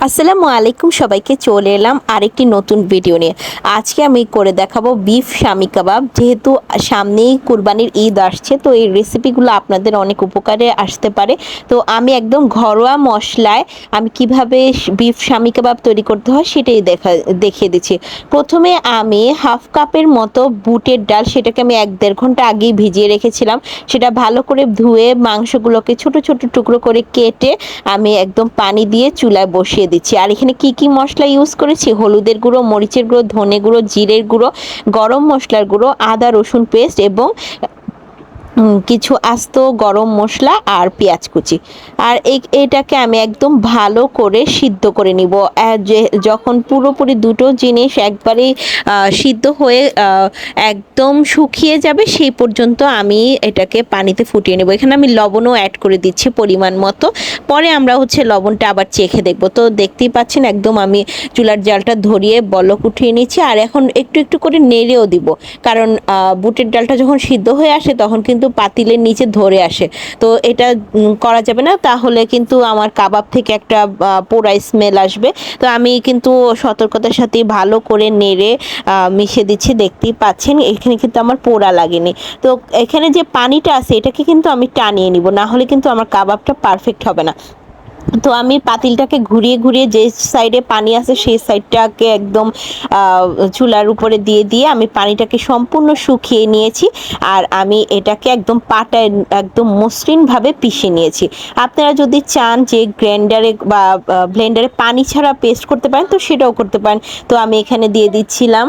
আসসালামু আলাইকুম, সবাইকে চলে এলাম আরেকটি নতুন ভিডিও নিয়ে। আজকে আমি করে দেখাবো বিফ শামি কাবাব। যেহেতু সামনেই কুরবানির ঈদ আসছে, তো এই রেসিপিগুলো আপনাদের অনেক উপকারে আসতে পারে। তো আমি একদম ঘরোয়া মশলায় আমি কিভাবে বিফ শামি কাবাব তৈরি করতে হয় সেটাই দেখিয়ে দিচ্ছি। প্রথমে আমি হাফ কাপের মতো বুটের ডাল, সেটাকে আমি 1-1.5 ঘন্টা আগেই ভিজিয়ে রেখেছিলাম। সেটা ভালো করে ধুয়ে মাংসগুলোকে ছোট ছোট টুকরো করে কেটে আমি একদম পানি দিয়ে চুলায় বসিয়ে দিচ্ছি। আর এখানে কি কি মশলা ইউজ করেছি: হলুদের গুঁড়ো, মরিচের গুঁড়ো, ধনে গুঁড়ো, জিরের গুঁড়ো, গরম মশলার গুঁড়ো, আদা রসুন পেস্ট এবং কিছু আস্ত গরম মশলা আর পেঁয়াজ কুচি। আর এটাকে আমি একদম ভালো করে সিদ্ধ করে নিব। যখন পুরোপুরি দুটো জিনিস একবারেই সিদ্ধ হয়ে একদম শুকিয়ে যাবে, সেই পর্যন্ত আমি এটাকে পানিতে ফুটিয়ে নেব। এখানে আমি লবণও অ্যাড করে দিচ্ছি পরিমাণ মতো। পরে আমরা লবণটা আবার চেখে দেখব। তো দেখতেই পাচ্ছেন একদম আমি চুলার জালটা ধরিয়ে বলক উঠিয়ে নিচ্ছি। আর এখন একটু একটু করে নেড়েও দিব, কারণ বুটের ডালটা যখন সিদ্ধ হয়ে আসে তখন কিন্তু পাতিলের নিচে ধরে আসে। তো এটা করা যাবে না, তাহলে কিন্তু আমার কাবাব থেকে একটা পোড়া স্মেল আসবে। তো আমি কিন্তু সতর্কতার সাথে ভালো করে নেড়ে মিশে দিচ্ছি। দেখতেই পাচ্ছেন এখানে কিন্তু আমার পোড়া লাগেনি। তো এখানে যে পানিটা আছে এটাকে কিন্তু আমি টানিয়ে নিব, না হলে কিন্তু আমার কাবাবটা পারফেক্ট হবে না। তো আমি পাতিলটাকে ঘুরিয়ে ঘুরিয়ে যে সাইডে পানি আছে সেই সাইডটাকে একদম চুলার উপরে দিয়ে দিয়ে আমি পানিটাকে সম্পূর্ণ শুকিয়ে নিয়েছি। আর আমি এটাকে একদম পাটায় একদম মসৃণভাবে পিষে নিয়েছি। আপনারা যদি চান যে গ্রাইন্ডারে বা ব্লেন্ডারে পানি ছাড়া পেস্ট করতে পারেন, তো সেটাও করতে পারেন। তো আমি এখানে দিয়ে দিচ্ছিলাম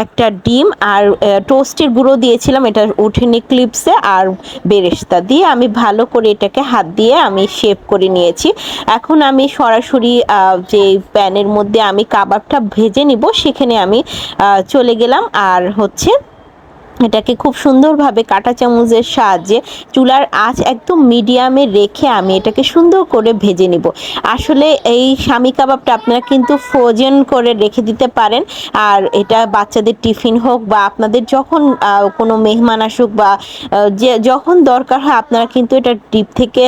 একটা ডিম, আর টোস্টের গুঁড়ো দিয়েছিলাম, এটা উঠেনি ক্লিপসে, আর বেরেস্তা দিয়ে আমি ভালো করে এটাকে হাত দিয়ে আমি শেপ করে নিয়েছি। এখন আমি সরাসরি যে প্যানের মধ্যে আমি কাবাবটা ভেজে নিব সেখানে আমি চলে গেলাম। আর এটাকে খুব সুন্দরভাবে কাঁটা চামচের সাহায্যে চুলার আঁচ একদম মিডিয়ামে রেখে আমি এটাকে সুন্দর করে ভেজে নিব। আসলে এই শামি কাবাবটা আপনারা কিন্তু ফ্রোজেন করে রেখে দিতে পারেন। আর এটা বাচ্চাদের টিফিন হোক বা আপনাদের যখন কোনো মেহমান আসুক বা যে যখন দরকার হয়, আপনারা কিন্তু এটা ডিপ থেকে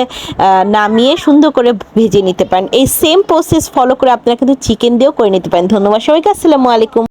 নামিয়ে সুন্দর করে ভেজে নিতে পারেন। এই সেম প্রসেস ফলো করে আপনারা কিন্তু চিকেন দিয়েও করে নিতে পারেন। ধন্যবাদ সবাইকে। আসসালামু আলাইকুম।